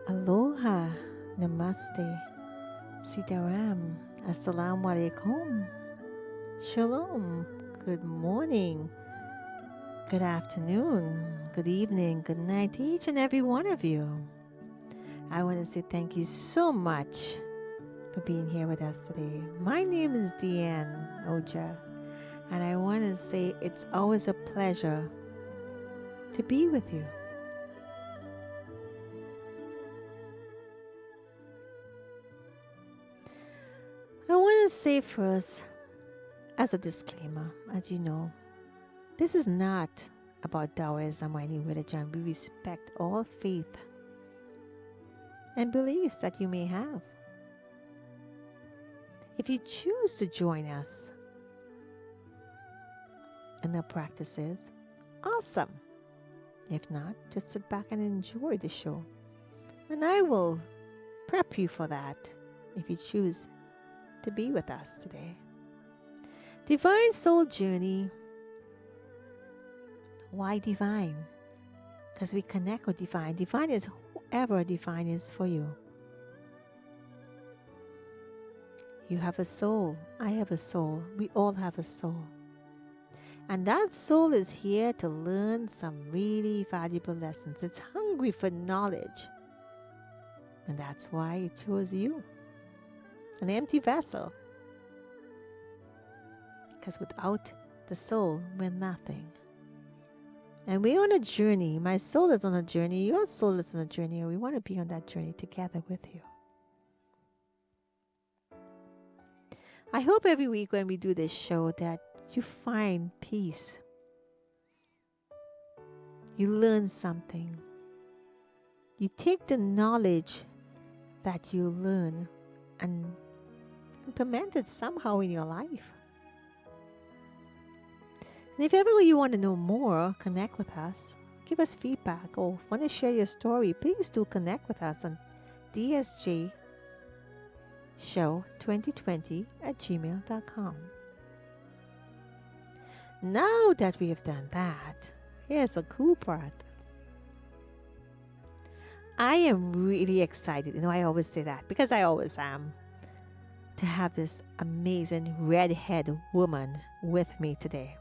Aloha, Namaste, Sitaram, Assalamu Alaikum, Shalom, good morning, good afternoon, good evening, good night to each and every one of you. I want to say thank you so much for being here with us today. My name is Dianne Ojar, and I want to say it's always a pleasure to be with you. I want to say first, as a disclaimer, as you know, this is not about Taoism or any religion. We respect all faith and beliefs that you may have. If you choose to join us in our practices, awesome. If not, just sit back and enjoy the show. And I will prep you for that if you choose to be with us today. Divine Soul Journey. Why divine? Because we connect with divine. Divine is whoever divine is for you. You have a soul. I have a soul. We all have a soul. And that soul is here to learn some really valuable lessons. It's hungry for knowledge. And that's why it chose you. An empty vessel. Because without the soul, we're nothing. And we're on a journey. My soul is on a journey. Your soul is on a journey. And we want to be on that journey together with you. I hope every week when we do this show that you find peace. You learn something. You take the knowledge that you learn and implement it somehow in your life. And if ever you want to know more, connect with us, give us feedback, or want to share your story, please do connect with us on dsjshow2020@gmail.com. Now that we have done that, here's a cool part. I am really excited. You know, I always say that because I always am, to have this amazing redhead woman with me today.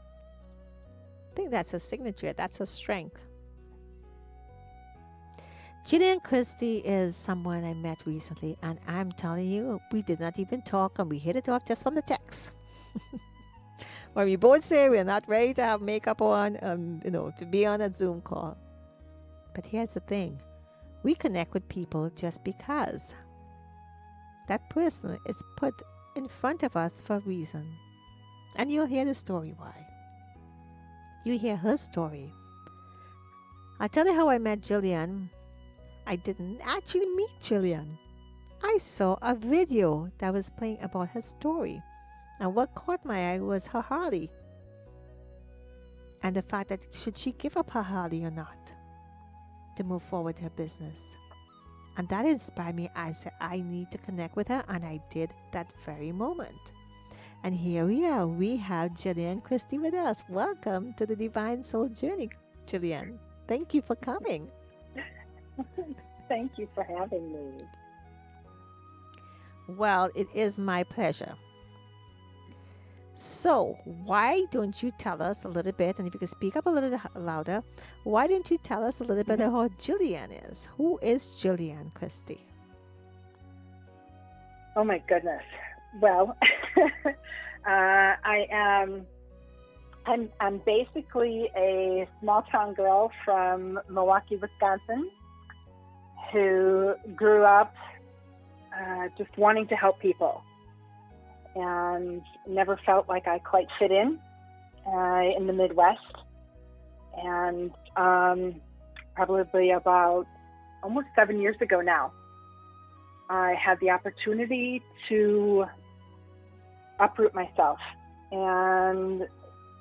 I think that's her signature. That's her strength. Jillian Christy is someone I met recently, and I'm telling you, we did not even talk, and we hit it off just from the text. When we both say we're not ready to have makeup on, to be on a Zoom call. But here's the thing. We connect with people just because that person is put in front of us for a reason. And you'll hear the story why. You hear her story. I'll tell you how I met Jillian. I didn't actually meet Jillian. I saw a video that was playing about her story. And what caught my eye was her Harley. And the fact that should she give up her Harley or not to move forward her business. And that inspired me. I said, I need to connect with her. And I did that very moment. And here we are. We have Jillian Christy with us. Welcome to the Divine Soul Journey, Jillian. Thank you for coming. Thank you for having me. Well, it is my pleasure. So, why don't you tell us a little bit, and if you could speak up a little louder, why don't you tell us a little bit about who Jillian is? Who is Jillian Christy? Oh my goodness. Well, I'm basically a small town girl from Milwaukee, Wisconsin, who grew up just wanting to help people and never felt like I quite fit in the Midwest. And probably about almost 7 years ago now, I had the opportunity to uproot myself and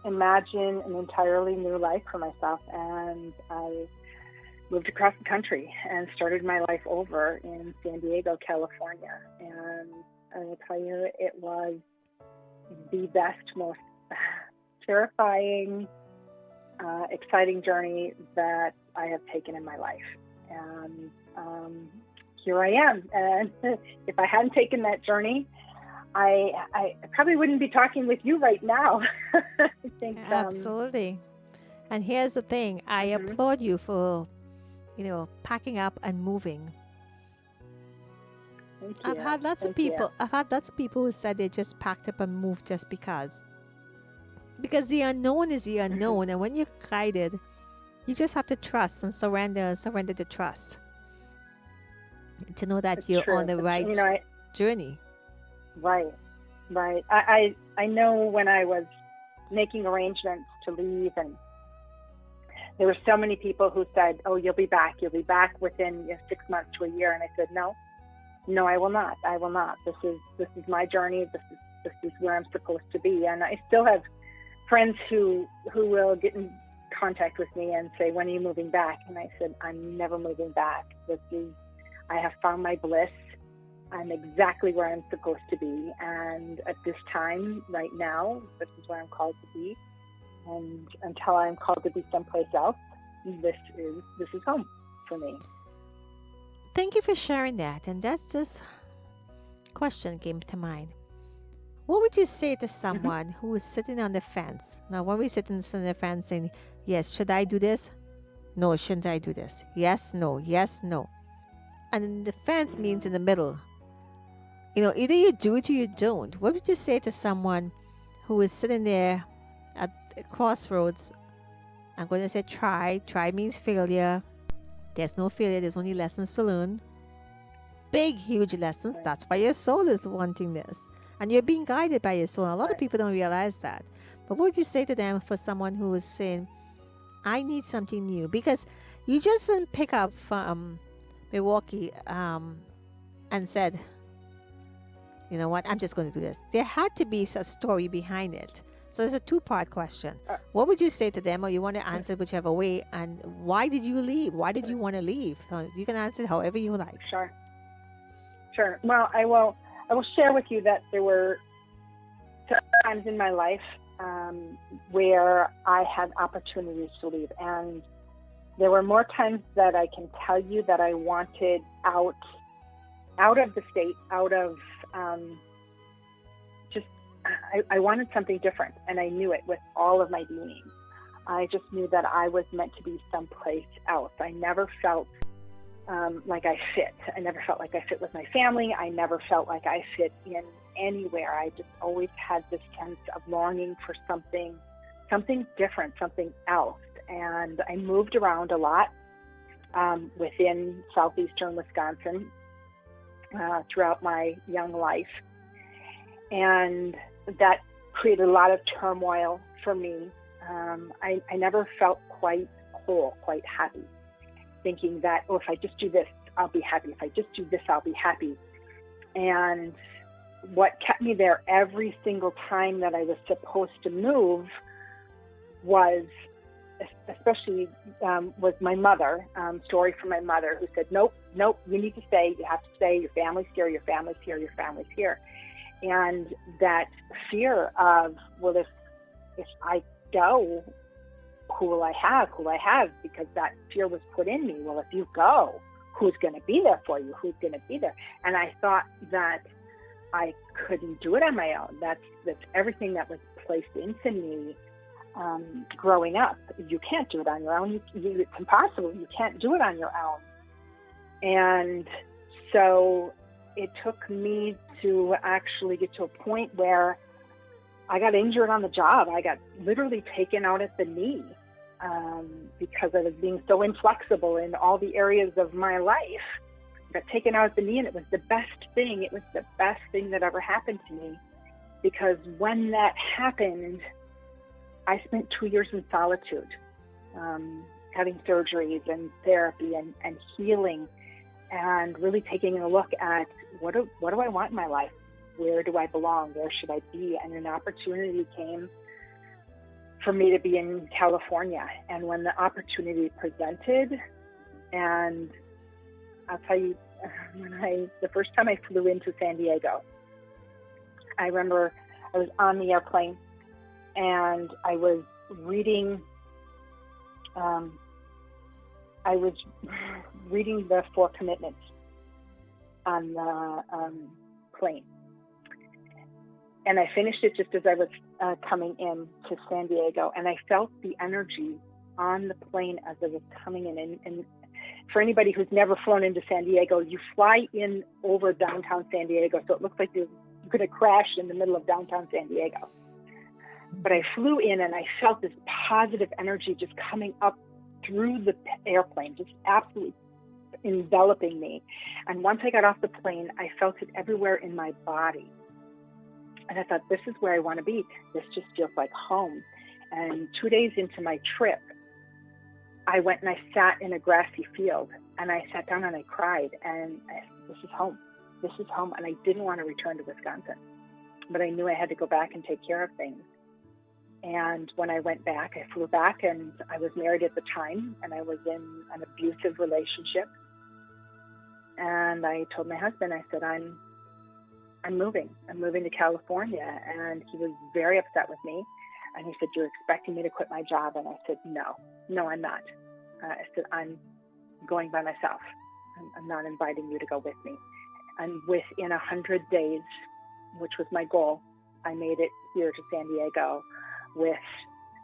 imagine an entirely new life for myself. And I moved across the country and started my life over in San Diego, California. And I will tell you, it was the best, most terrifying, exciting journey that I have taken in my life. And here I am. And if I hadn't taken that journey, I probably wouldn't be talking with you right now. I think Absolutely. And here's the thing, I applaud you for, packing up and moving. Thank I've you. had lots of Thank you. people. I've had lots of people who said they just packed up and moved just because. Because the unknown is the unknown, and when you're guided, you just have to trust and surrender to trust. To know that It's you're true. on the right journey. Right. I know when I was making arrangements to leave, and there were so many people who said, "Oh, you'll be back within 6 months to a year," and I said, "No, I will not. I will not. This is my journey. This is where I'm supposed to be." And I still have friends who will get in contact with me and say, "When are you moving back?" And I said, "I'm never moving back. I have found my bliss. I'm exactly where I'm supposed to be. And at this time, right now, this is where I'm called to be. And until I'm called to be someplace else, this is home for me." Thank you for sharing that. And that's just question came to mind. What would you say to someone who is sitting on the fence? Now, when we sit on the fence saying, yes, should I do this? No, shouldn't I do this? Yes, no, yes, no. And the fence means in the middle. Either you do it or you don't. What would you say to someone who is sitting there at a crossroads? I'm going to say try. Try means failure. There's no failure. There's only lessons to learn. Big, huge lessons. Right. That's why your soul is wanting this. And you're being guided by your soul. A lot of Right. people don't realize that. But what would you say to them for someone who is saying, I need something new? Because you just didn't pick up from Milwaukee and said, you know what, I'm just going to do this. There had to be a story behind it. So there's a two-part question. What would you say to them, or you want to answer whichever way, and why did you leave? Why did you want to leave? You can answer it however you like. Sure. Well, I will share with you that there were times in my life where I had opportunities to leave, and there were more times that I can tell you that I wanted out of the state, out of I wanted something different, and I knew it with all of my being. I just knew that I was meant to be someplace else. I never felt like I fit. I never felt like I fit with my family. I never felt like I fit in anywhere. I just always had this sense of longing for something different, something else. And I moved around a lot within southeastern Wisconsin throughout my young life. And that created a lot of turmoil for me. I never felt quite whole, quite happy, thinking that, if I just do this, I'll be happy. If I just do this, I'll be happy. And what kept me there every single time that I was supposed to move was, especially was my mother, story from my mother, who said, nope, you need to stay. You have to stay. Your family's here. Your family's here. Your family's here. And that fear of, well, if I go, who will I have? Because that fear was put in me. Well, if you go, who's going to be there for you? Who's going to be there? And I thought that I couldn't do it on my own. That's everything that was placed into me growing up. You can't do it on your own. It's impossible. You can't do it on your own. And so it took me to actually get to a point where I got injured on the job. I got literally taken out at the knee because I was being so inflexible in all the areas of my life. I got taken out at the knee, and it was the best thing. It was the best thing that ever happened to me, because when that happened, I spent 2 years in solitude, having surgeries and therapy and healing, and really taking a look at what do I want in my life? Where do I belong? Where should I be? And an opportunity came for me to be in California. And when the opportunity presented, and I'll tell you, the first time I flew into San Diego, I remember I was on the airplane and I was reading the 4 Commitments. on the plane. And I finished it just as I was coming in to San Diego, and I felt the energy on the plane as I was coming in. And for anybody who's never flown into San Diego, you fly in over downtown San Diego, so it looks like you're going to crash in the middle of downtown San Diego. But I flew in, and I felt this positive energy just coming up through the airplane, just absolutely enveloping me. And once I got off the plane, I felt it everywhere in my body. And I thought, this is where I want to be. This just feels like home. And 2 days into my trip, I went and I sat in a grassy field, and I sat down and I cried, and this is home. This is home. And I didn't want to return to Wisconsin, but I knew I had to go back and take care of things. And when I went back, I flew back, and I was married at the time, and I was in an abusive relationship. And I told my husband, I said, I'm moving. I'm moving to California. And he was very upset with me. And he said, you're expecting me to quit my job? And I said, no, I'm not. I said, I'm going by myself. I'm not inviting you to go with me. And within 100 days, which was my goal, I made it here to San Diego with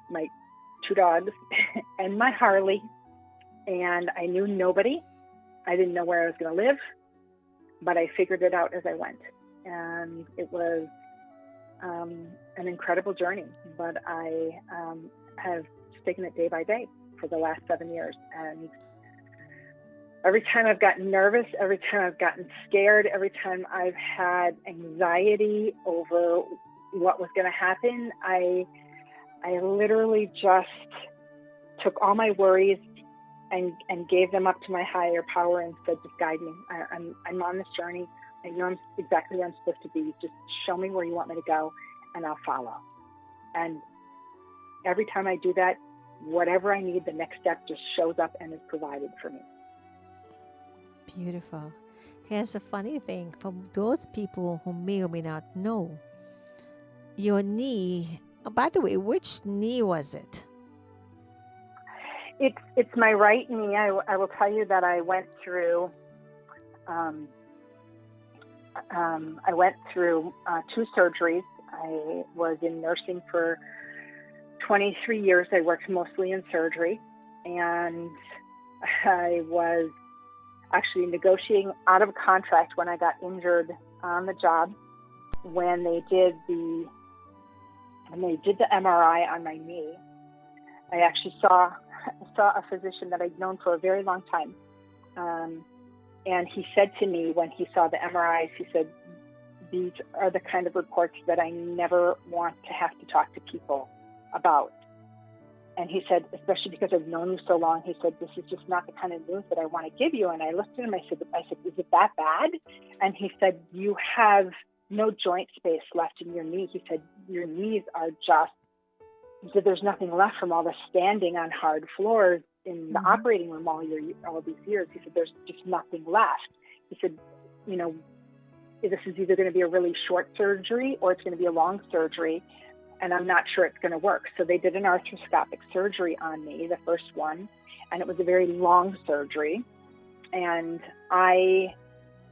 my 2 dogs and my Harley. And I knew nobody. I didn't know where I was going to live, but I figured it out as I went. And it was an incredible journey, but I have taken it day by day for the last 7 years. And every time I've gotten nervous, every time I've gotten scared, every time I've had anxiety over what was going to happen, I literally just took all my worries and gave them up to my higher power and said, just guide me. I'm on this journey. I know I'm exactly where I'm supposed to be. Just show me where you want me to go, and I'll follow. And every time I do that, whatever I need, the next step just shows up and is provided for me. Beautiful. Here's the funny thing. For those people who may or may not know, your knee, by the way, which knee was it? It's my right knee. I will tell you that I went through 2 surgeries. I was in nursing for 23 years. I worked mostly in surgery, and I was actually negotiating out of contract when I got injured on the job. When they did the MRI on my knee, I actually saw a physician that I'd known for a very long time. And he said to me when he saw the MRIs, he said, these are the kind of reports that I never want to have to talk to people about. And he said, especially because I've known you so long, he said, this is just not the kind of news that I want to give you. And I looked at him, I said, is it that bad? And he said, you have no joint space left in your knee. He said, your knees are just, he said, there's nothing left from all the standing on hard floors in the operating room all these years. He said, there's just nothing left. He said, this is either going to be a really short surgery or it's going to be a long surgery, and I'm not sure it's going to work. So they did an arthroscopic surgery on me, the first one, and it was a very long surgery. And I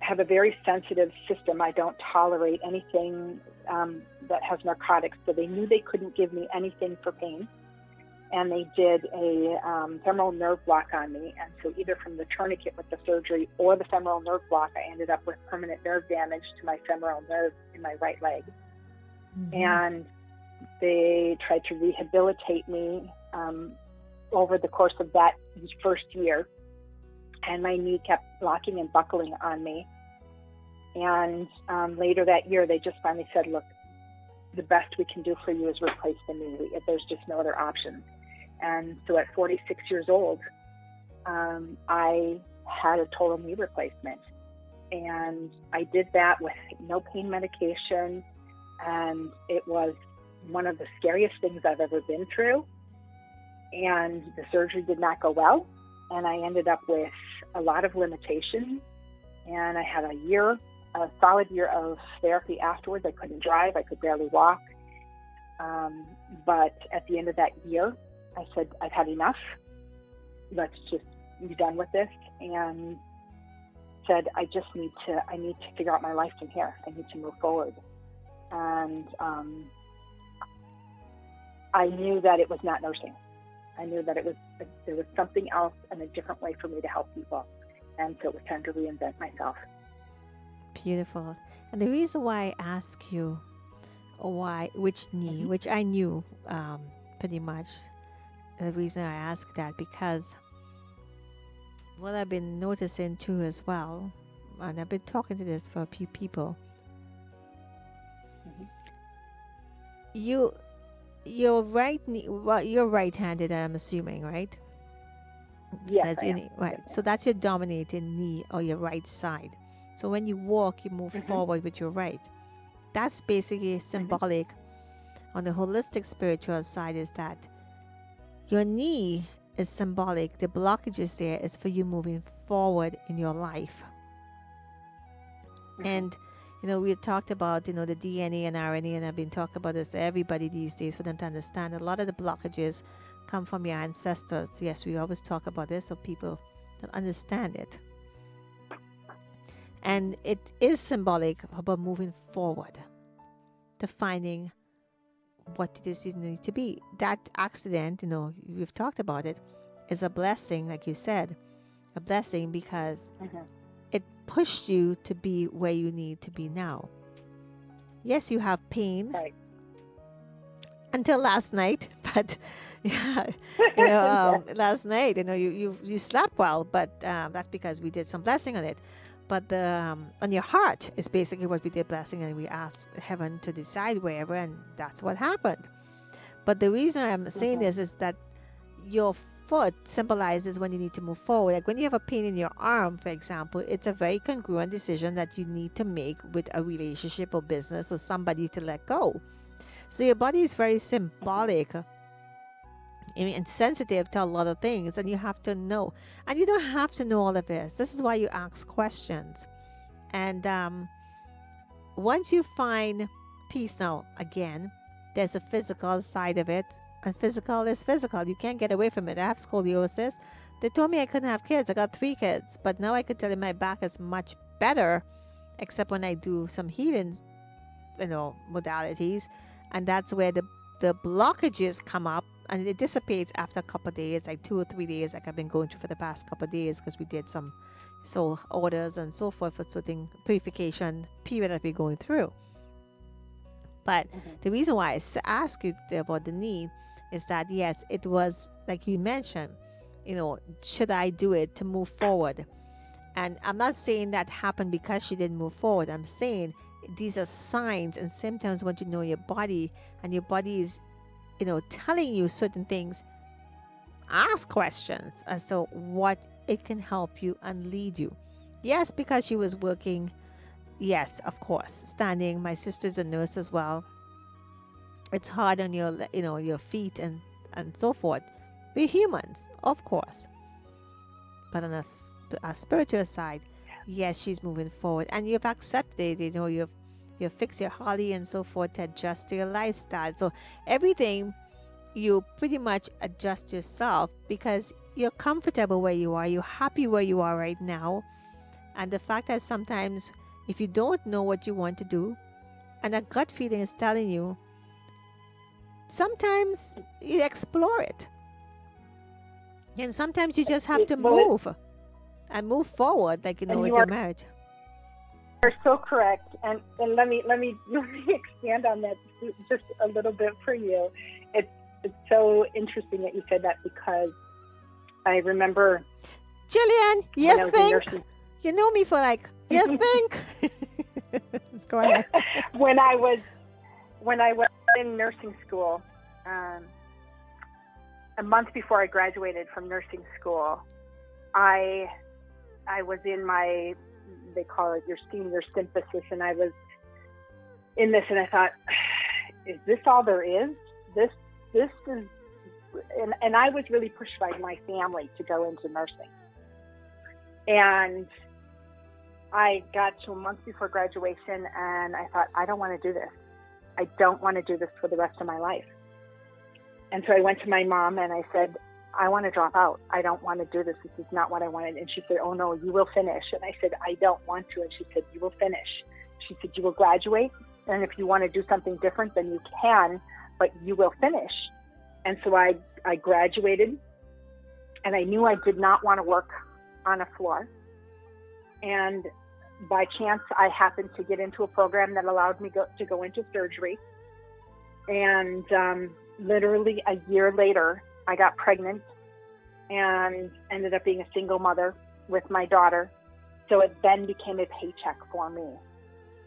have a very sensitive system. I don't tolerate anything that has narcotics. So they knew they couldn't give me anything for pain. And they did a femoral nerve block on me. And so either from the tourniquet with the surgery or the femoral nerve block, I ended up with permanent nerve damage to my femoral nerve in my right leg. And they tried to rehabilitate me over the course of that first year. And my knee kept locking and buckling on me. And later that year, they just finally said, look, the best we can do for you is replace the knee. There's just no other option. And so at 46 years old, I had a total knee replacement. And I did that with no pain medication. And it was one of the scariest things I've ever been through. And the surgery did not go well. And I ended up with a lot of limitations. And I had a solid year of therapy afterwards. I couldn't drive. I could barely walk. But at the end of that year, I said, I've had enough. Let's just be done with this. And said, I need to figure out my life from here. I need to move forward. And I knew that it was not nursing. I knew that there was something else and a different way for me to help people. And so it was time to reinvent myself. Beautiful. And the reason why I ask you which knee, which I knew pretty much, the reason I ask that, because what I've been noticing too as well, and I've been talking to this for a few people, your right knee, well, you're right-handed, I'm assuming, right? Yes, I am. Right. Yes, So that's your dominating knee or your right side. So when you walk, you move forward with your right. That's basically symbolic on the holistic spiritual side, is that your knee is symbolic. The blockages there is for you moving forward in your life. And we talked about, the DNA and RNA, and I've been talking about this to everybody these days for them to understand. A lot of the blockages come from your ancestors. Yes, we always talk about this so people don't understand it. And it is symbolic about moving forward to finding what it is you need to be. That accident, we've talked about it, is a blessing, like you said, a blessing because it pushed you to be where you need to be now. Yes, you have pain until last night, but last night, you slept well, but that's because we did some blessing on it. But on your heart is basically what we did blessing, and we asked heaven to decide wherever, and that's what happened. But the reason I'm saying this is that your foot symbolizes when you need to move forward. Like when you have a pain in your arm, for example, it's a very congruent decision that you need to make with a relationship or business or somebody to let go. So your body is very symbolic and sensitive to a lot of things, and you have to know. And you don't have to know all of this. This is why you ask questions. And once you find peace, now again, there's a physical side of it, and physical is physical. You can't get away from it. I have scoliosis. They told me I couldn't have kids. I got 3 kids, but now I could tell you my back is much better, except when I do some healing, modalities, and that's where the blockages come up, and it dissipates after a couple of days, like 2 or 3 days, like I've been going through for the past couple of days, because we did some soul orders and so forth for certain purification period that we're going through. But the reason why I ask you about the knee is that, yes, it was, like you mentioned, should I do it to move forward? And I'm not saying that happened because she didn't move forward. I'm saying these are signs and symptoms when you know your body, and your body is, telling you certain things. Ask questions as to what it can help you and lead you. Yes, because she was working. Yes, of course, standing. My sister's a nurse as well. It's hard on your, your feet and so forth. We're humans, of course. But on a spiritual side, yes, she's moving forward, and you've accepted. You've fixed your Holly and so forth to adjust to your lifestyle. So everything, you pretty much adjust yourself because you're comfortable where you are. You're happy where you are right now. And the fact that sometimes if you don't know what you want to do, and a gut feeling is telling you, sometimes you explore it. And sometimes you just have to move and move forward, like, with your marriage. You're so correct, and let me expand on that just a little bit for you. It's so interesting that you said that, because I remember, Jillian, you think you know me for you think? Just go ahead. when I was in nursing school, a month before I graduated from nursing school, I was in my, they call it your senior synthesis, and I was in this, and I thought, is this all there is? This is, and I was really pushed by my family to go into nursing. And I got to a month before graduation, and I thought, I don't want to do this. I don't want to do this for the rest of my life. And so I went to my mom and I said, I want to drop out. I don't want to do this. This is not what I wanted. And she said, oh, no, you will finish. And I said, I don't want to. And she said, you will finish. She said, you will graduate. And if you want to do something different, then you can, but you will finish. And so I graduated, and I knew I did not want to work on a floor. And by chance, I happened to get into a program that allowed me to go into surgery. And literally a year later, I got pregnant and ended up being a single mother with my daughter. So it then became a paycheck for me.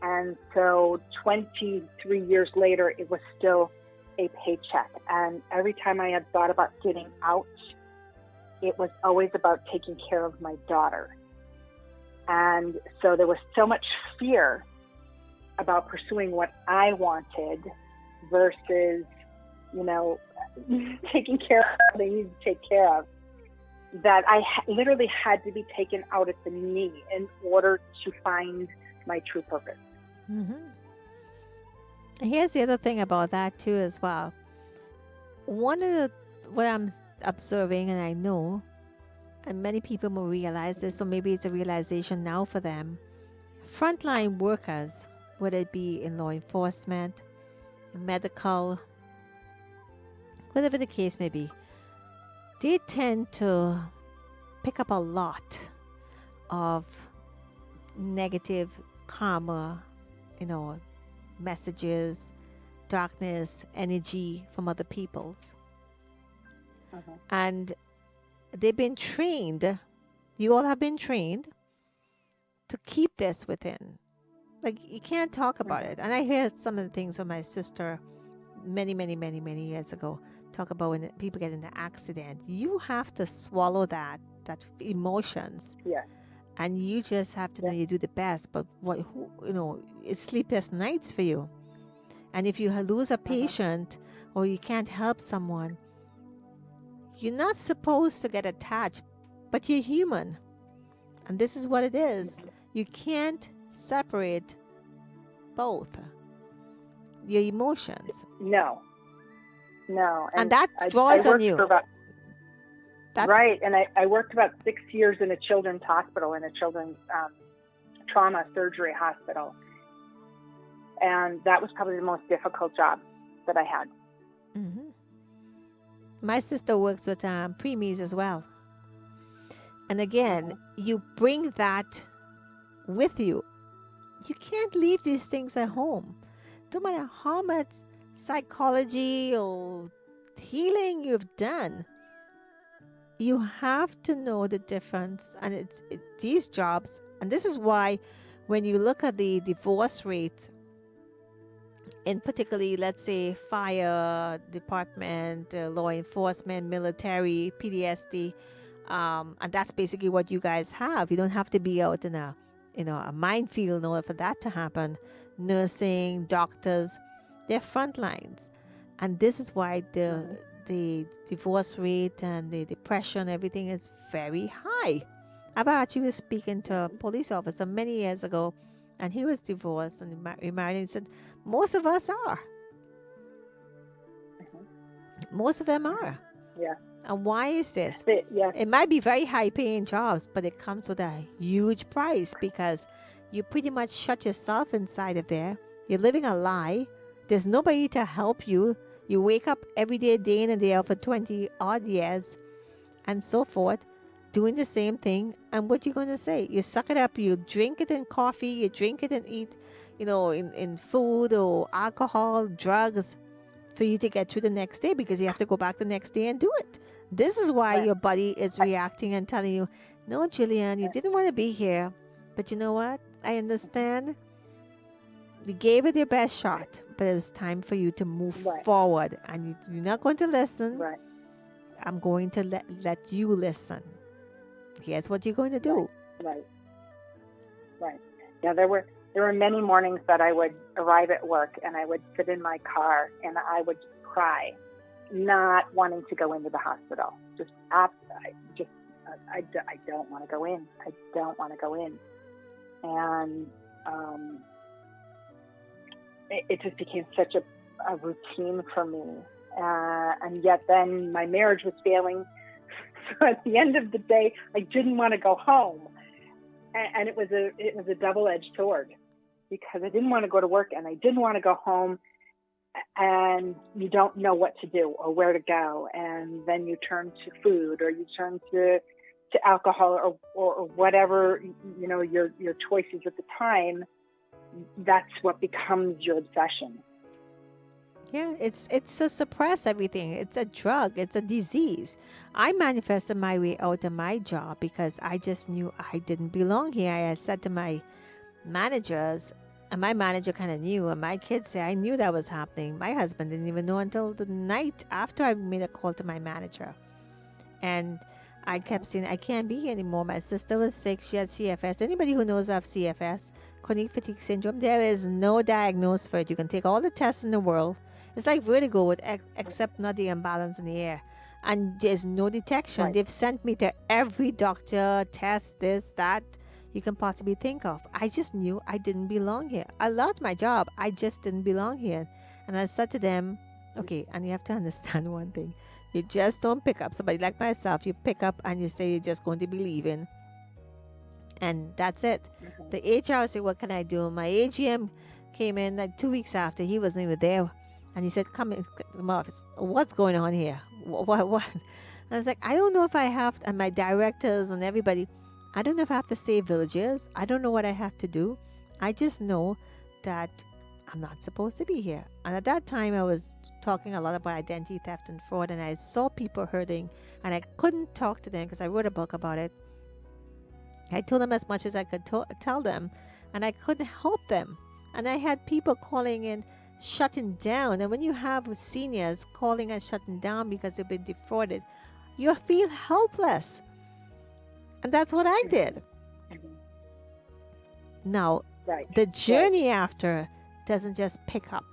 And so 23 years later, it was still a paycheck. And every time I had thought about getting out, it was always about taking care of my daughter. And so there was so much fear about pursuing what I wanted versus, taking care of what they need to take care of, that I literally had to be taken out at the knee in order to find my true purpose. Mm-hmm. Here's the other thing about that too as well. What I'm observing, and I know, and many people will realize this, so maybe it's a realization now for them. Frontline workers, whether it be in law enforcement, medical, whatever the case may be, they tend to pick up a lot of negative karma, messages, darkness, energy from other peoples. Uh-huh. And they've been trained, you all have been trained to keep this within. Like, you can't talk about it. And I heard some of the things from my sister many, many, many, many years ago, talk about when people get in an accident. You have to swallow that emotions. Yeah. And you just have to know you do the best. But it's sleepless nights for you. And if you lose a patient or you can't help someone, you're not supposed to get attached, but you're human. And this is what it is. You can't separate both your emotions. No. And that draws on you. That's right. And I worked about 6 years in a children's hospital, in a children's trauma surgery hospital. And that was probably the most difficult job that I had. Mm-hmm. My sister works with preemies as well. And again, you bring that with you. You can't leave these things at home. No matter how much psychology or healing you've done, you have to know the difference. And these jobs, and this is why when you look at the divorce rate, in particularly, let's say, fire department, law enforcement, military, PTSD, and that's basically what you guys have. You don't have to be out in a minefield in order for that to happen. Nursing, doctors, they're front lines. And this is why the divorce rate and the depression, everything is very high. I've actually was speaking to a police officer many years ago, and he was divorced and remarried, and he said, most of us are. Most of them are. Yeah. And why is this? Yeah. It might be very high paying jobs, but it comes with a huge price because you pretty much shut yourself inside of there. You're living a lie. There's nobody to help you. You wake up every day in and day out for 20 odd years and so forth, doing the same thing. And what you going to say? You suck it up. You drink it in coffee. You drink it and eat, in food or alcohol, drugs, for you to get through the next day because you have to go back the next day and do it. This is why your body is reacting and telling you, no, Jillian, you didn't want to be here. But you know what? I understand. You gave it your best shot, but it was time for you to move forward. And you're not going to listen. Right. I'm going to let you listen. Here's what you're going to do. Right. Yeah, there were many mornings that I would arrive at work and I would sit in my car and I would cry, not wanting to go into the hospital. I don't want to go in. I don't want to go in. And it just became such a routine for me. And yet then my marriage was failing So at the end of the day, I didn't want to go home, and it was a double-edged sword, because I didn't want to go to work and I didn't want to go home, and you don't know what to do or where to go, and then you turn to food, or you turn to alcohol, or whatever, you know, your choices at the time. That's what becomes your obsession. Yeah, it's to suppress everything. It's a drug. It's a disease. I manifested my way out of my job because I just knew I didn't belong here. I had said to my managers, and my manager kind of knew, and my kids say I knew that was happening. My husband didn't even know until the night after I made a call to my manager. And I kept saying, I can't be here anymore. My sister was sick. She had CFS. Anybody who knows of CFS, chronic fatigue syndrome, there is no diagnosis for it. You can take all the tests in the world. It's like vertigo, with except not the imbalance in the air. And there's no detection. Right. They've sent me to every doctor, test, this, that you can possibly think of. I just knew I didn't belong here. I loved my job. I just didn't belong here. And I said to them, okay, and you have to understand one thing. You just don't pick up somebody like myself. You pick up and you say you're just going to be leaving. And that's it. The HR said, what can I do? My AGM came in like 2 weeks after. He wasn't even there. And he said, come in my office. What's going on here? What? And I was like, I don't know if I have to, and my directors and everybody, I don't know if I have to save villages. I don't know what I have to do. I just know that I'm not supposed to be here. And at that time, I was talking a lot about identity theft and fraud, and I saw people hurting, and I couldn't talk to them because I wrote a book about it. I told them as much as I could tell them, and I couldn't help them. And I had people calling in, shutting down. And when you have seniors calling and shutting down because they've been defrauded, you feel helpless. And that's what I did. Now, the journey after doesn't just pick up.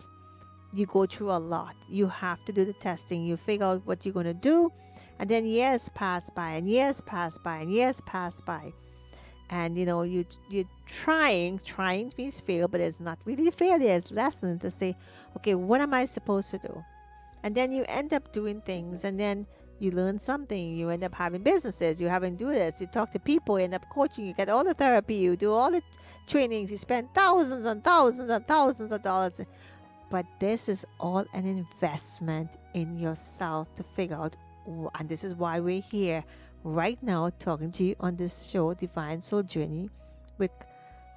You go through a lot. You have to do the testing. You figure out what you're going to do. And then years pass by, and years pass by, and years pass by. And, you know, you're trying means fail, but it's not really failure. It's lesson to say, okay, what am I supposed to do? And then you end up doing things, and then you learn something. You end up having businesses. You haven't do this. You talk to people. You end up coaching. You get all the therapy. You do all the trainings. You spend thousands and thousands and thousands of dollars. But this is all an investment in yourself to figure out. And this is why we're here right now talking to you on this show, Divine Soul Journey, with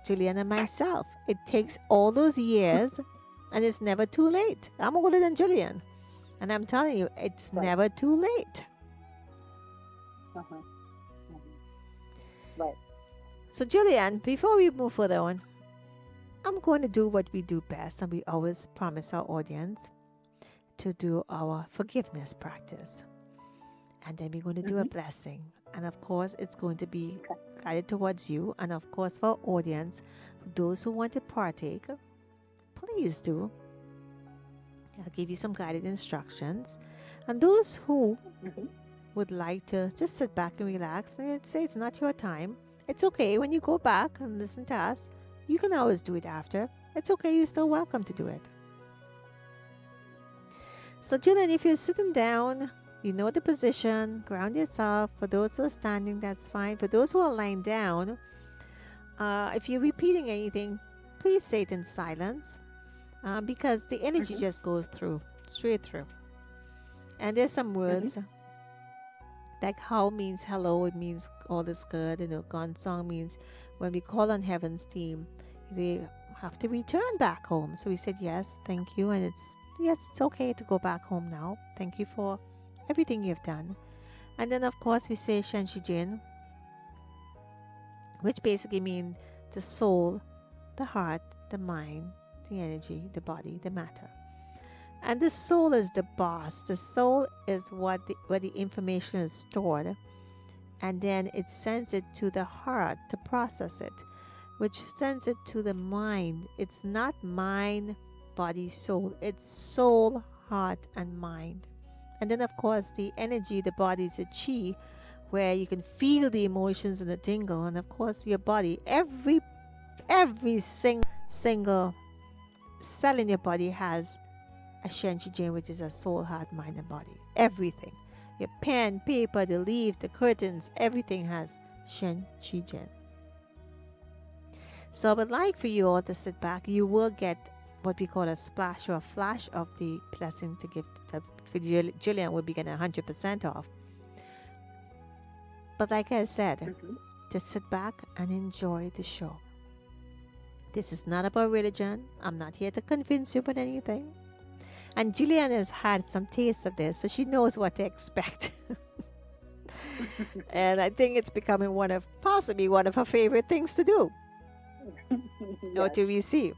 Jillian and myself. It takes all those years, and it's never too late. I'm older than Jillian, and I'm telling you, it's never too late. Right. So, Jillian, before we move further on, I'm going to do what we do best, and we always promise our audience to do our forgiveness practice. And then we're going to do a blessing. And of course, it's going to be guided towards you. And of course, for our audience, those who want to partake, please do. I'll give you some guided instructions. And those who would like to just sit back and relax and say it's not your time, it's okay. When you go back and listen to us, you can always do it after. It's okay. You're still welcome to do it. So, Jillian, if you're sitting down, you know the position, ground yourself. For those who are standing, that's fine. For those who are lying down, if you're repeating anything, please say it in silence, because the energy just goes straight through. And there's some words like how means hello, it means all is good. You know, gone song means when we call on heaven's team, they have to return back home. So we said, yes, thank you. And it's okay to go back home now. Thank you for everything you've done. And then of course we say Shenshijin, which basically means the soul, the heart, the mind, the energy, the body, the matter. And the soul is the boss. The soul is where the information is stored, and then it sends it to the heart to process it, which sends it to the mind. It's not mind, body, soul. It's soul, heart, and mind. And then, of course, the energy, the body is a chi, where you can feel the emotions and the tingle. And, of course, your body, every single cell in your body has a Shenshijin, which is a soul, heart, mind, and body. Everything. Your pen, paper, the leaves, the curtains, everything has Shen Qi Jian. So I would like for you all to sit back. You will get what we call a splash or a flash of the blessing to give for Jillian will be getting 100% off. But like I said, just sit back and enjoy the show. This is not about religion. I'm not here to convince you about anything. And Jillian has had some taste of this, so she knows what to expect. And I think it's becoming possibly one of her favorite things to do or to receive.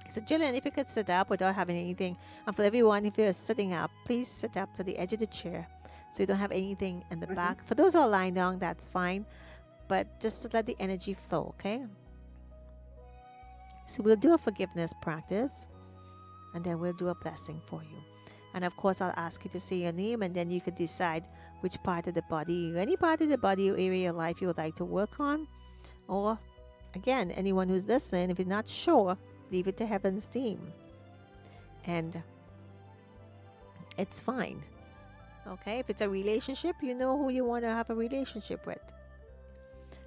So Jillian, if you could sit up without having anything, and for everyone, if you're sitting up, please sit up to the edge of the chair so you don't have anything in the back. For those who are lying down, that's fine, but just to let the energy flow, okay? So we'll do a forgiveness practice, and then we'll do a blessing for you. And of course, I'll ask you to say your name, and then you could decide which part of the body, any part of the body or area of your life you would like to work on. Or, again, anyone who's listening, if you're not sure, leave it to Heaven's team. And it's fine. Okay? If it's a relationship, you know who you want to have a relationship with.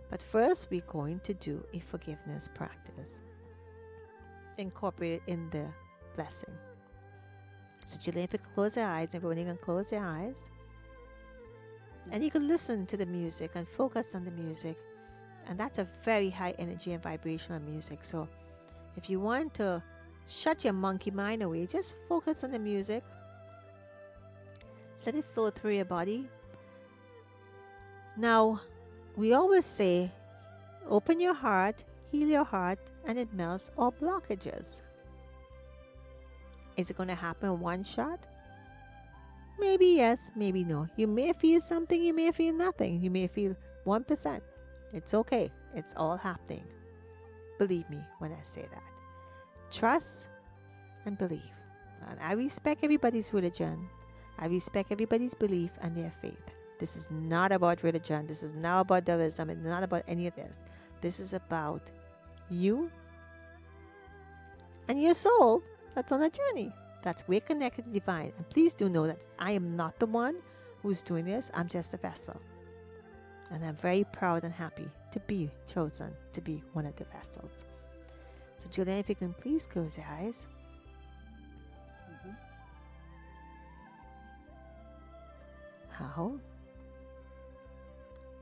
But first, we're going to do a forgiveness practice. Incorporate it in the blessing. So Jillian, if you close your eyes, everyone, you can close your eyes. And you can listen to the music and focus on the music. And that's a very high energy and vibrational music. So if you want to shut your monkey mind away, just focus on the music. Let it flow through your body. Now, we always say, open your heart, heal your heart, and it melts all blockages. Is it going to happen in one shot? Maybe yes, maybe no. You may feel something, you may feel nothing. You may feel 1%. It's okay. It's all happening. Believe me when I say that. Trust and believe. And I respect everybody's religion. I respect everybody's belief and their faith. This is not about religion. This is not about Taoism. It's not about any of this. This is about you and your soul that's on a journey. That's we're connected to divine. And please do know that I am not the one who's doing this. I'm just a vessel. And I'm very proud and happy to be chosen to be one of the vessels. So Jillian, if you can please close your eyes. How?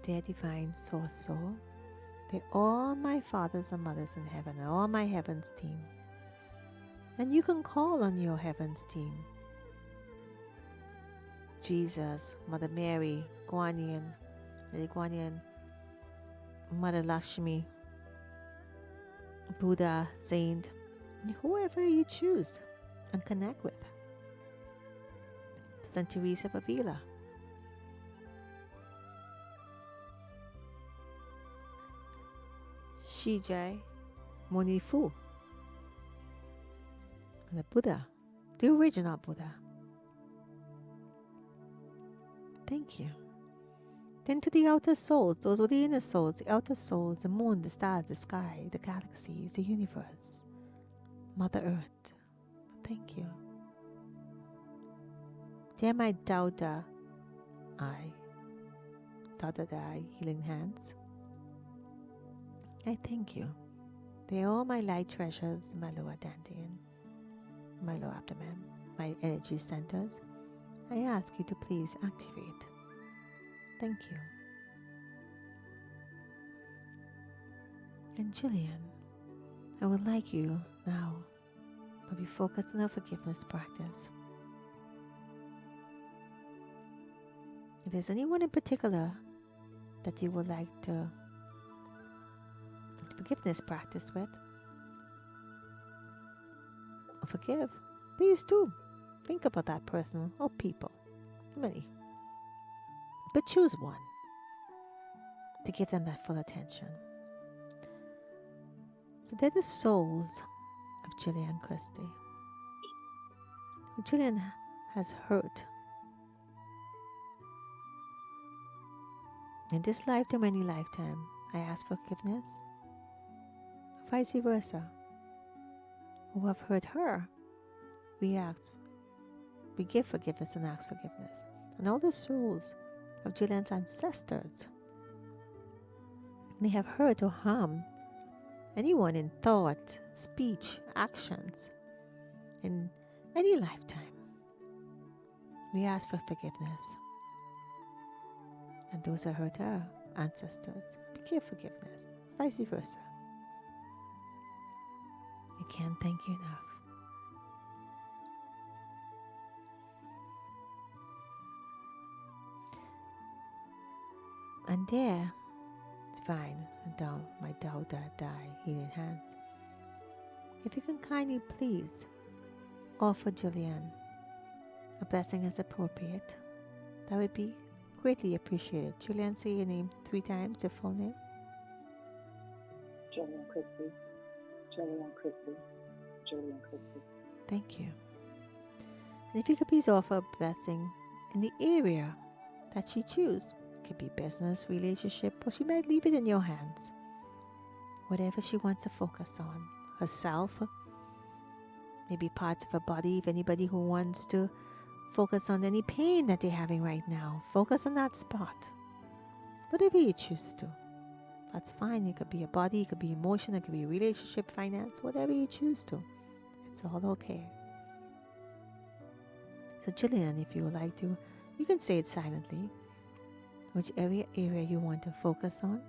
Dear divine source soul, they're all my fathers and mothers in heaven, and all my heavens team. And you can call on your heavens team. Jesus, Mother Mary, Guan Yin, Lady Guan Yin, Mother Lakshmi, Buddha, Saint, whoever you choose and connect with. Saint Teresa of Avila. Shijai Muni Fu. The Buddha, the original Buddha. Thank you. Then to the outer souls, those were the inner souls, the outer souls, the moon, the stars, the sky, the galaxies, the universe, Mother Earth. Thank you. Dear my Dauda Eye, healing hands, I thank you. They are all my light treasures, my lower dantian, my lower abdomen, my energy centers. I ask you to please activate. Thank you. And Jillian, I would like you now to be focused on our forgiveness practice. If there's anyone in particular that you would like to forgiveness practice with, or forgive, please do. Think about that person or people. Many. But choose one to give them that full attention. So they're the souls of Jillian Christy. Jillian has hurt in this lifetime, any lifetime. I ask for forgiveness. Vice versa. Who have hurt her, we give forgiveness and ask forgiveness. and all the souls of Jillian's ancestors may have hurt or harmed anyone in thought, speech, actions, in any lifetime. We ask for forgiveness. And those that hurt our ancestors, we give forgiveness, vice versa. You can't thank you enough. And there, divine, and down my daughter die, healing hands. If you can kindly please offer Jillian a blessing as appropriate, that would be greatly appreciated. Jillian, say your name 3 times, your full name. Jillian Christy, Jillian Christy, Jillian Christy. Thank you. And if you could please offer a blessing in the area that she chooses. It could be business, relationship, or she might leave it in your hands. Whatever she wants to focus on. Herself, maybe parts of her body. If anybody who wants to focus on any pain that they're having right now, focus on that spot. Whatever you choose to. That's fine. It could be a body, it could be emotion, it could be relationship, finance, whatever you choose to. It's all okay. So Jillian, if you would like to, you can say it silently. Whichever area you want to focus on.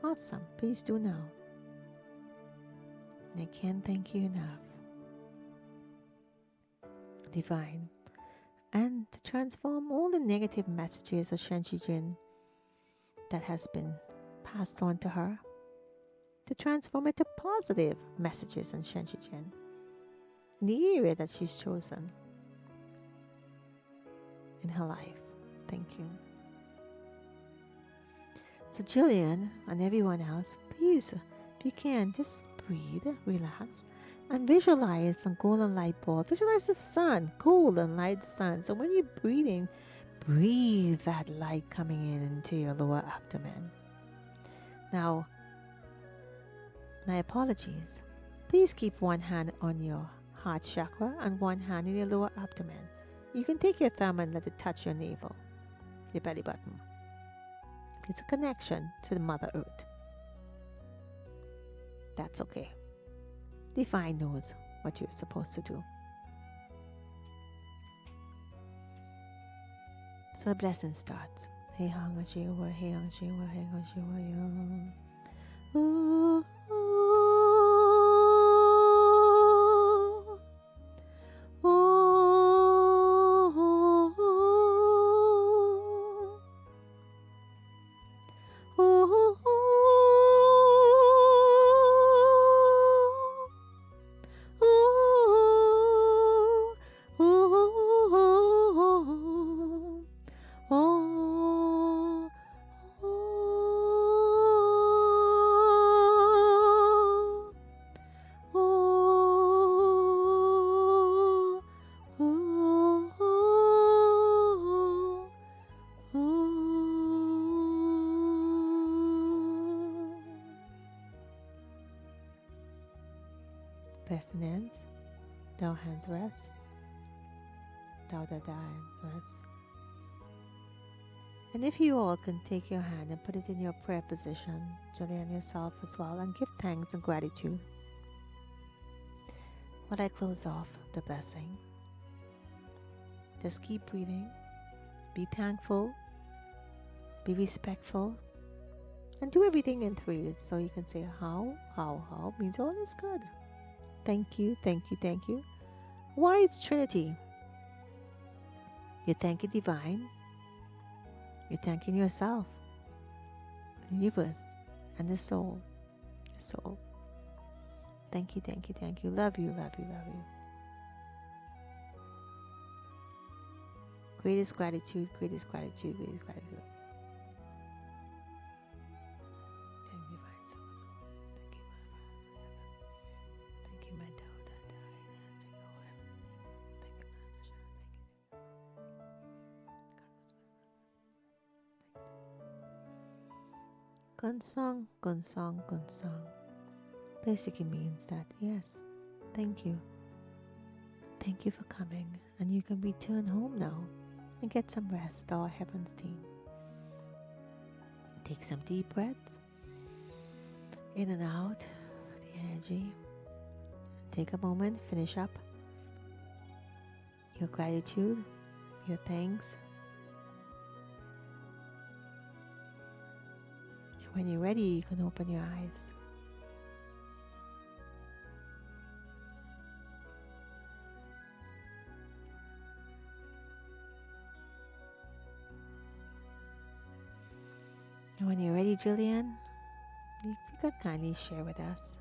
Awesome. Please do now. And I can't thank you enough. Divine. And to transform all the negative messages of Shenshi Jin that has been passed on to her, to transform it to positive messages on Shenshi Jin in the area that she's chosen in her life. Thank you. So Jillian and everyone else, please, if you can, just breathe, relax, and visualize some golden light ball. Visualize the sun, golden light sun. So when you're breathing, breathe that light coming in into your lower abdomen. Now, my apologies. Please keep one hand on your heart chakra and one hand in your lower abdomen. You can take your thumb and let it touch your navel, your belly button. It's a connection to the Mother Earth. That's okay. Divine knows what you're supposed to do. So the blessing starts. Hey hang shiwa, hey hang shiwa, hey hang shiwa yo. Ooh, ooh, ooh. Blessing ends. Thou hands rest. Thou that hands rest. And if you all can take your hand and put it in your prayer position, Jillian yourself as well, and give thanks and gratitude. While I close off the blessing, just keep breathing, be thankful, be respectful, and do everything in threes. So you can say how means all is good. Thank you, thank you, thank you. Why it's Trinity? You thank it divine. You're thanking yourself, the universe, and the soul. The soul. Thank you, thank you, thank you. Love you, love you, love you. Greatest gratitude, greatest gratitude, greatest gratitude. Thank you, divine soul. Thank you, Mother. Thank you, my Tao. Thank you, all heaven. Thank you, Gunsong, gunsong, gunsong. Basically means that, yes, thank you. Thank you for coming, and you can return home now and get some rest, all heaven's team. Take some deep breaths in and out the energy. Take a moment, finish up your gratitude, your thanks. And when you're ready, you can open your eyes. And when you're ready, Jillian, if you could kindly share with us.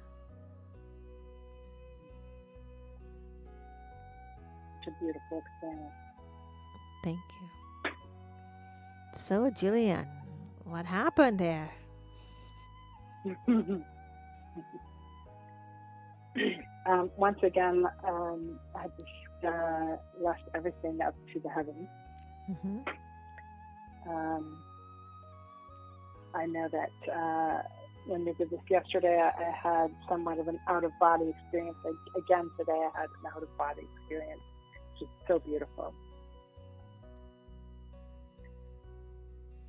It's a beautiful experience. Thank you. So, Jillian, what happened there? Once again, I just left everything up to the heavens. Mm-hmm. I know that when we did this yesterday, I had somewhat of an out-of-body experience. Again, today I had an out-of-body experience, which is so beautiful.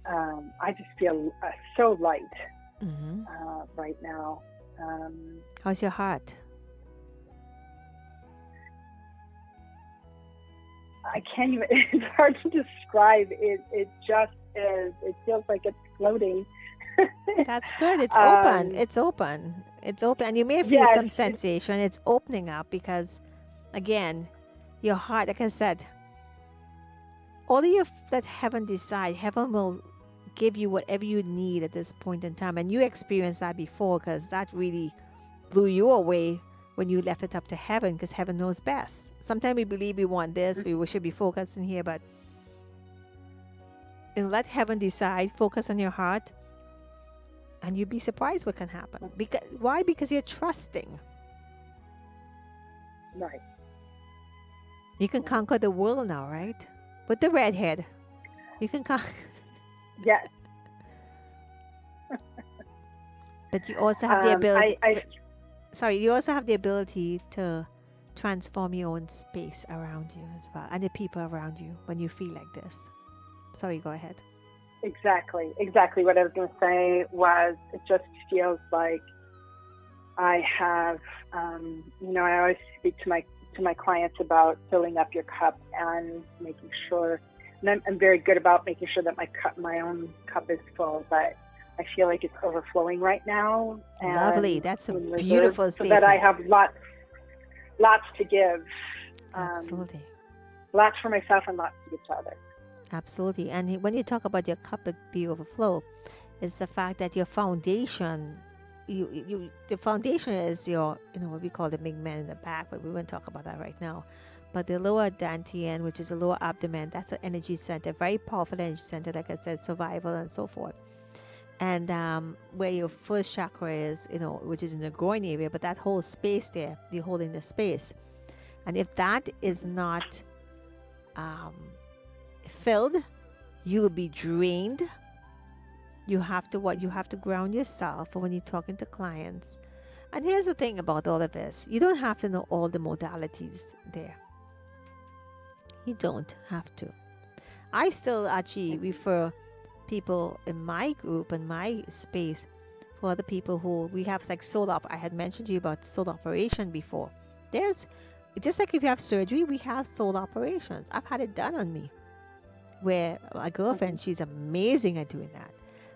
I just feel so light right now. How's your heart? I can't even, it's hard to describe. It just is, it feels like it's floating. That's good. It's open. It's open. It's open. And you may feel some sensation. It's opening up because, again, your heart, like I said, all you that heaven decide, heaven will give you whatever you need at this point in time. And you experienced that before because that really blew you away when you left it up to heaven because heaven knows best. Sometimes we believe we want this, we should be focused in here, but let heaven decide, focus on your heart, and you'd be surprised what can happen. Why? Because you're trusting. Right. You can conquer the world now, right? With the redhead. You can conquer. Yes. But you also have the ability. You also have the ability to transform your own space around you as well, and the people around you when you feel like this. Sorry, go ahead. Exactly what I was going to say was it just feels like I have, I always speak to my clients about filling up your cup and making sure, and I'm very good about making sure that my own cup is full, but I feel like it's overflowing right now. Lovely. That's a beautiful statement. So that I have lots to give. Absolutely. Lots for myself and lots to give to others. Absolutely. And when you talk about your cup be overflow, it's the fact that your foundation, the foundation is your, what we call the big man in the back, but we won't talk about that right now. But the lower dantian, which is the lower abdomen, that's an energy center, very powerful energy center, like I said, survival and so forth. And where your first chakra is, which is in the groin area, but that whole space there, you're holding the space. And if that is not filled, you will be drained. You have to ground yourself when you're talking to clients. And here's the thing about all of this. You don't have to know all the modalities there. You don't have to. I still actually refer people in my group and my space for other people who we have, like I had mentioned to you about soul operation before. There's just like if you have surgery, we have soul operations. I've had it done on me, where my girlfriend, she's amazing at doing that.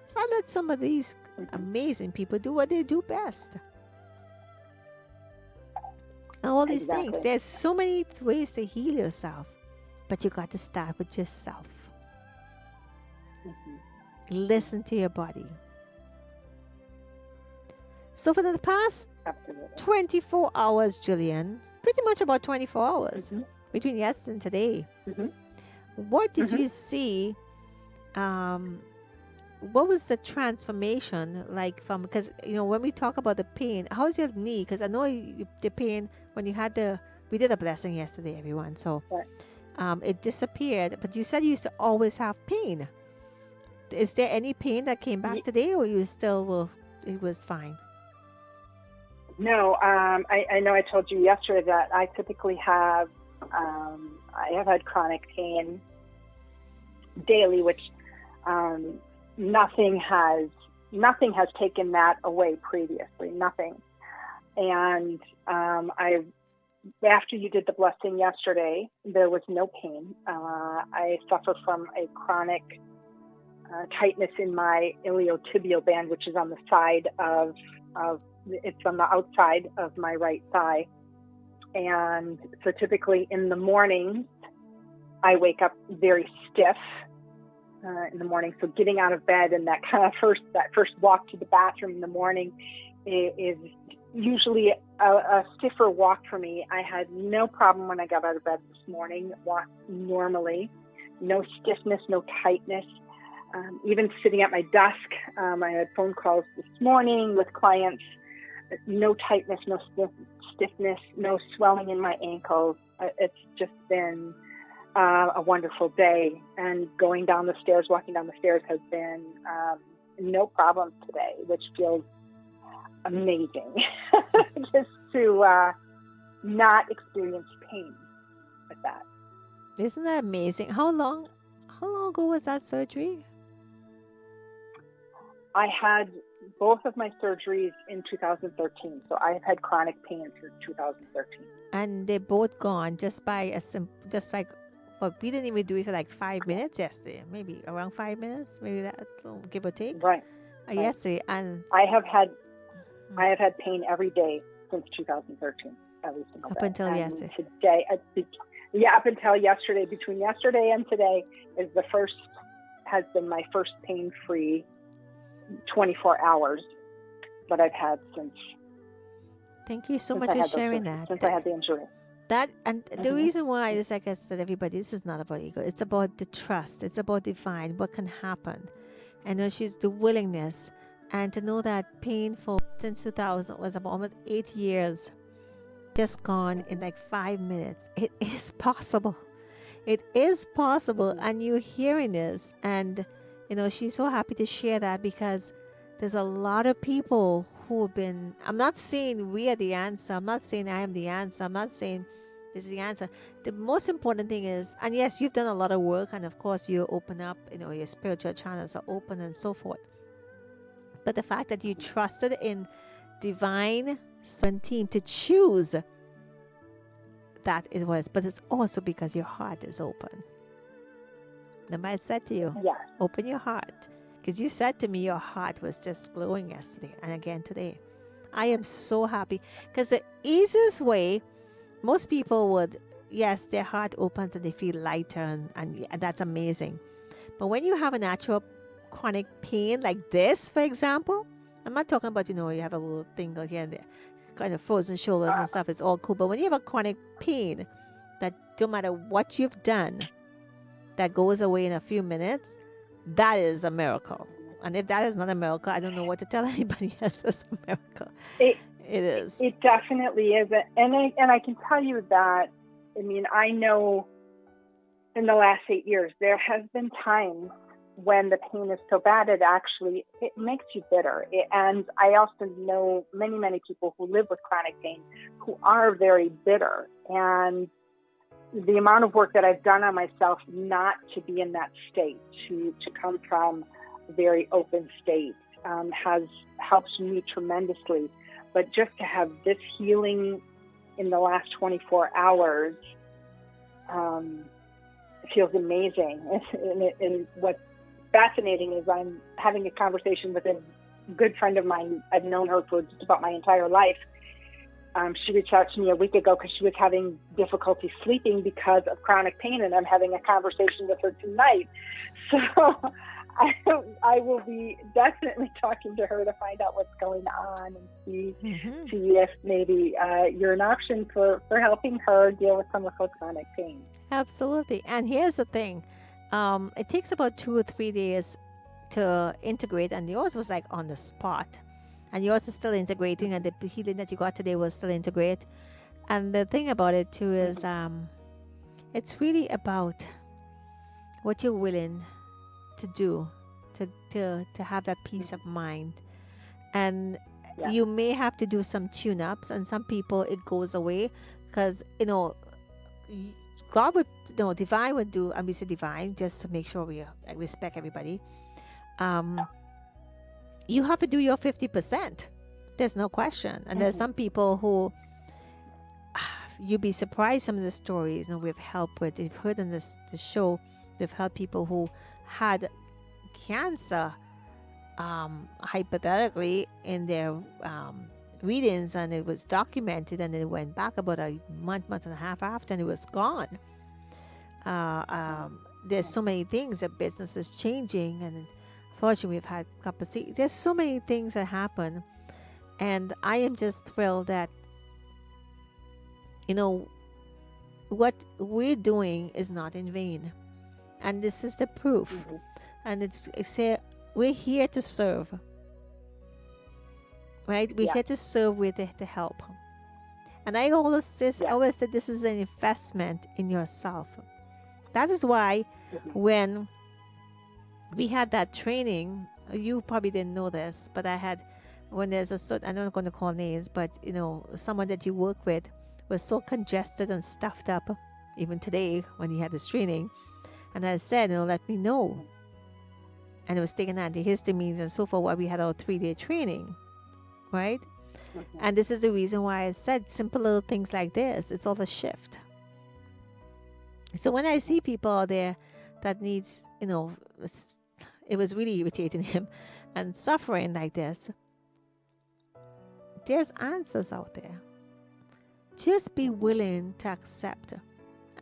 So I let some of these amazing people do what they do best. And all these things. There's so many ways to heal yourself, but you got to start with yourself. Listen to your body. So for the past 24 hours, Jillian, pretty much about 24 hours between yesterday and today, what did you see? What was the transformation like from, because, when we talk about the pain, how's your knee? Because I know the pain when you had we did a blessing yesterday, everyone. So it disappeared, but you said you used to always have pain. Is there any pain that came back today, or you still it was fine? No, I know I told you yesterday that I typically have, I have had chronic pain daily, which nothing has taken that away previously, nothing. And after you did the blessing yesterday, there was no pain. I suffer from a chronic tightness in my iliotibial band, which is on the side it's on the outside of my right thigh. And so typically in the mornings, I wake up very stiff in the morning. So getting out of bed and that first walk to the bathroom in the morning is usually a stiffer walk for me. I had no problem when I got out of bed this morning, walked normally, no stiffness, no tightness. Even sitting at my desk, I had phone calls this morning with clients, no tightness, no stiffness, no swelling in my ankles. It's just been a wonderful day. And walking down the stairs has been no problem today, which feels amazing. Just to not experience pain with that. Isn't that amazing? How long ago was that surgery? I had both of my surgeries in 2013, so I've had chronic pain since 2013. And they're both gone just by we didn't even do it for like 5 minutes yesterday, maybe around 5 minutes, maybe that, give or take. Right. Yesterday, and I have had pain every day since 2013, every single day. Up until yesterday. Today, up until yesterday. Between yesterday and today has been my first pain-free 24 hours that I've had since. Thank you so much for sharing that. Since I had the injury. That and the reason why is, like I said, everybody, this is not about ego. It's about the trust. It's about divine. What can happen, and she's the willingness, and to know that painful since 2000 was about almost 8 years, just gone in like 5 minutes. It is possible. It is possible, and you're hearing this, and she's so happy to share that, because there's a lot of people who have been, I'm not saying we are the answer. I'm not saying I am the answer. I'm not saying this is the answer. The most important thing is, and yes, you've done a lot of work, and of course you open up, your spiritual channels are open and so forth. But the fact that you trusted in divine team to choose that it was, but it's also because your heart is open. Nobody said to you, yes, open your heart. Because you said to me your heart was just glowing yesterday and again today. I am so happy. Because the easiest way, most people would, yes, their heart opens and they feel lighter, and that's amazing. But when you have an actual chronic pain like this, for example, I'm not talking about, you have a little thing here and there, kind of frozen shoulders and stuff, it's all cool. But when you have a chronic pain that no matter what you've done, that goes away in a few minutes, that is a miracle. And if that is not a miracle, I don't know what to tell anybody else is a miracle. It is. It definitely is. And I can tell you that, I know in the last 8 years, there has been times when the pain is so bad, it makes you bitter. And I also know many, many people who live with chronic pain who are very bitter. And the amount of work that I've done on myself not to be in that state, to come from a very open state, helps me tremendously. But just to have this healing in the last 24 hours feels amazing. And what's fascinating is I'm having a conversation with a good friend of mine. I've known her for just about my entire life. She reached out to me a week ago because she was having difficulty sleeping because of chronic pain, and I'm having a conversation with her tonight. So I will be definitely talking to her to find out what's going on and see if maybe you're an option for helping her deal with some of her chronic pain. Absolutely. And here's the thing. It takes about 2 or 3 days to integrate, and yours was like on the spot. And yours is still integrating, and the healing that you got today will still integrate. And the thing about it too is it's really about what you're willing to do to have that peace of mind. And you may have to do some tune-ups, and some people it goes away because God would, no, divine would do, and we say divine just to make sure we respect everybody. You have to do your 50%. There's no question. And there's some people who, you'd be surprised some of the stories, we've helped with. You've heard in this show, we've helped people who had cancer, hypothetically, in their readings, and it was documented, and it went back about a month and a half after, and it was gone. There's so many things, that business is changing, and unfortunately we've had a couple of, there's so many things that happen, and I am just thrilled that what we're doing is not in vain, and this is the proof. And it's we're here to serve, right? We're here to serve, we're there to help. And I always said this is an investment in yourself. That is why when we had that training, you probably didn't know this, but when there's a certain, I'm not going to call names, but someone that you work with was so congested and stuffed up, even today when he had this training, and I said, let me know. And it was taking antihistamines and so forth while we had our 3-day training, right? And this is the reason why I said simple little things like this, it's all a shift. So when I see people out there that needs, it was really irritating him and suffering like this, there's answers out there. Just be willing to accept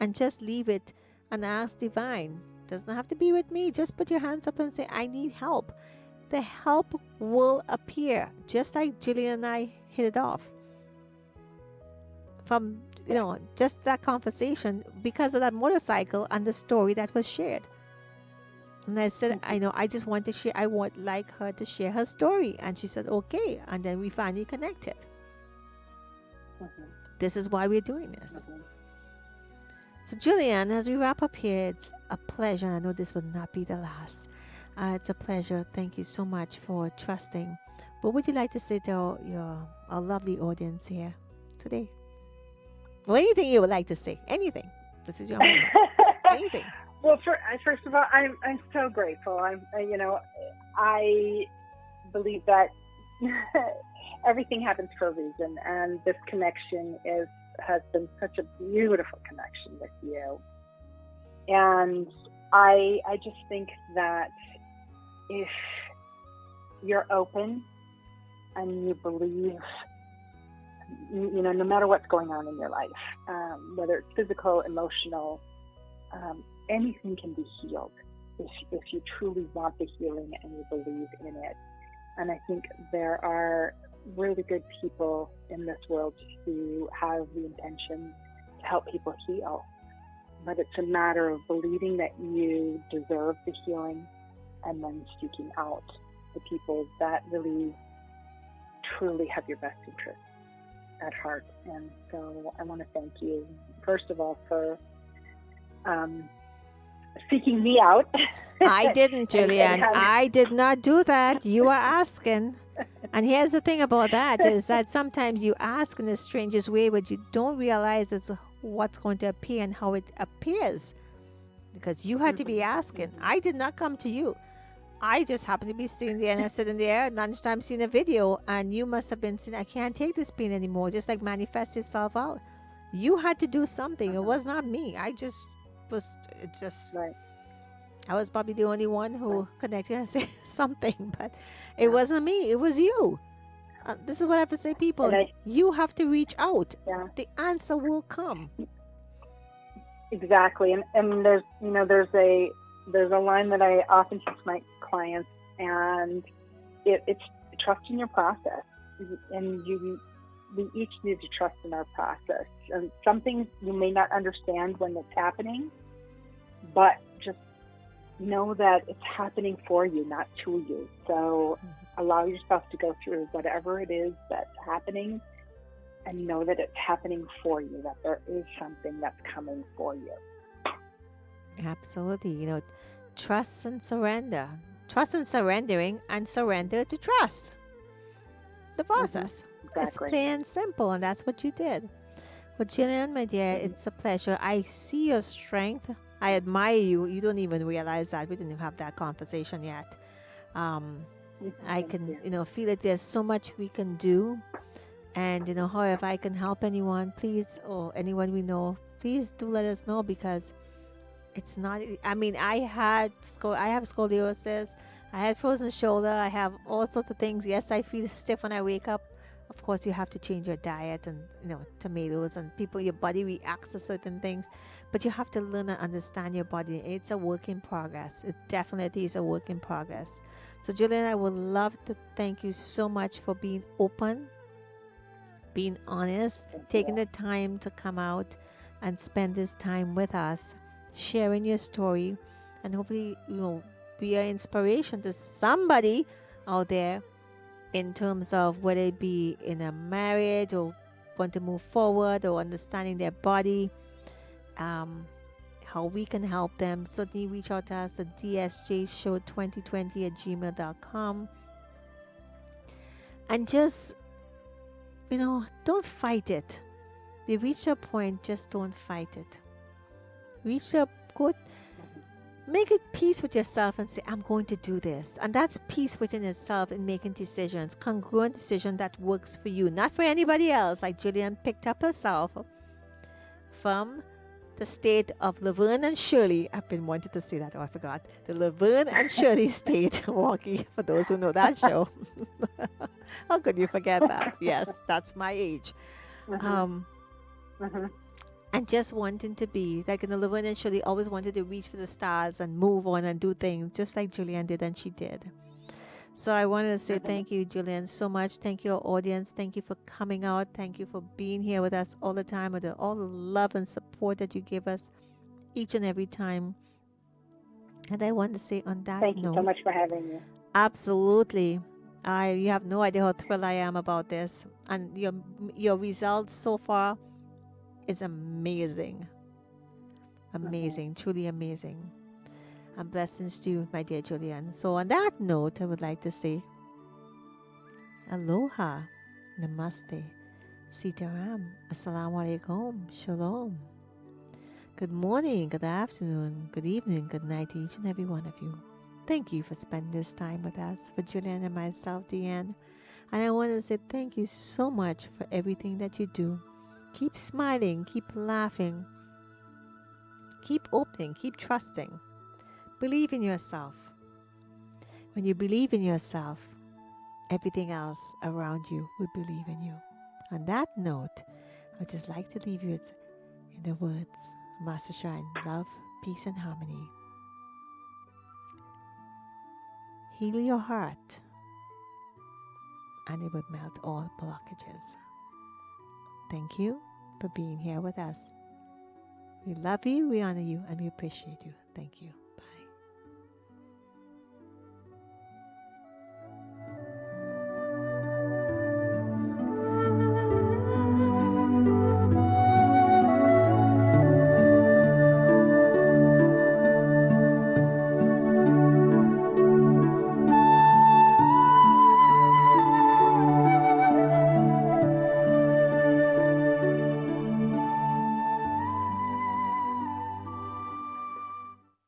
and just leave it and ask divine. Doesn't have to be with me. Just put your hands up and say, I need help. The help will appear, just like Jillian and I hit it off. From, just that conversation because of that motorcycle and the story that was shared. And I said, I just want to share, I would like her to share her story. And she said, okay. And then we finally connected. This is why we're doing this. So Jillian, as we wrap up here, it's a pleasure. I know this would not be the last. It's a pleasure. Thank you so much for trusting. What would you like to say to our lovely audience here today? Or anything you would like to say. Anything. This is your moment. Anything. Well, first of all, I'm so grateful. I believe that everything happens for a reason, and this connection has been such a beautiful connection with you. And I just think that if you're open and you believe, no matter what's going on in your life, whether it's physical, emotional, anything can be healed if you truly want the healing and you believe in it. And I think there are really good people in this world who have the intention to help people heal. But it's a matter of believing that you deserve the healing and then seeking out the people that really, truly have your best interest at heart. And so I want to thank you, first of all, for seeking me out. I didn't, Jillian. I did not do that. You are asking. And here's the thing about that is that sometimes you ask in the strangest way, but you don't realize it's what's going to appear and how it appears. Because you had to be asking. I did not come to you. I just happened to be sitting there, and I sitting there at lunchtime seeing a video, and you must have been saying, I can't take this pain anymore. Just like manifest yourself out. You had to do something. It was not me. I just was right. I was probably the only one who connected and said something, but it wasn't me. It was you. This is what I have to say, people. You have to reach out. Yeah. The answer will come. Exactly. And there's a line that I often teach my clients, and it's trust in your process. And we each need to trust in our process. And some things you may not understand when it's happening, but just know that it's happening for you, not to you. So allow yourself to go through whatever it is that's happening, and know that it's happening for you, that there is something that's coming for you. Absolutely. Trust and surrender. Trust and surrendering, and surrender to trust the process. Exactly. It's plain and simple, and that's what you did. Well, Jillian, my dear, it's a pleasure. I see your strength. I admire you. You don't even realize that. We didn't even have that conversation yet. Um, I Thank can, you. feel that there's so much we can do. And, however I can help anyone, please, or anyone we know, please do let us know because it's not, I mean, I have scoliosis. I had frozen shoulder. I have all sorts of things. Yes, I feel stiff when I wake up. Of course, you have to change your diet and, tomatoes and your body reacts to certain things. But you have to learn and understand your body. It's a work in progress. It definitely is a work in progress. So, Julian, I would love to thank you so much for being open, being honest, Thank taking you. the time to come out and spend this time with us, sharing your story, and hopefully, be an inspiration to somebody out there in terms of whether it be in a marriage or want to move forward or understanding their body, um, how we can help them. Certainly reach out to us at dsjshow2020@gmail.com. And just, don't fight it. They reach a point, just don't fight it. Reach a good, make it peace with yourself and say, I'm going to do this. And that's peace within itself in making decisions, congruent decision that works for you, not for anybody else. Like Jillian picked up herself from the state of Laverne and Shirley. I've been wanting to say that. Oh, I forgot. The Laverne and Shirley state, Milwaukee, for those who know that show. How could you forget that? Yes, that's my age. Mhm. Um, Mhm. and just wanting to be like in the Laverne and Shirley always wanted to reach for the stars and move on and do things just like Julian did, and she did. So I wanted to say Mhm. thank you, Julian, so much. Thank you, our audience. Thank you for coming out. Thank you for being here with us all the time, with all the love and support that you give us each and every time. And I want to say on that Thank you so note, much for having me. absolutely. You have no idea how thrilled I am about this. And your results so far is amazing. Mhm. Amazing, truly amazing. And blessings to you, my dear Julian. So on that note, I would like to say aloha, namaste, sitaram, assalamu alaikum, shalom. Good morning, good afternoon, good evening, good night to each and every one of you. Thank you for spending this time with us, for Julian and myself, Dianne. And I want to say thank you so much for everything that you do. Keep smiling, keep laughing, keep opening, keep trusting. Believe in yourself. When you believe in yourself, everything else around you will believe in you. On that note, I'd just like to leave you in the words Master Shine, love, peace, and harmony. Heal your heart, and it would melt all blockages. Thank you for being here with us. We love you, we honor you, and we appreciate you. Thank you.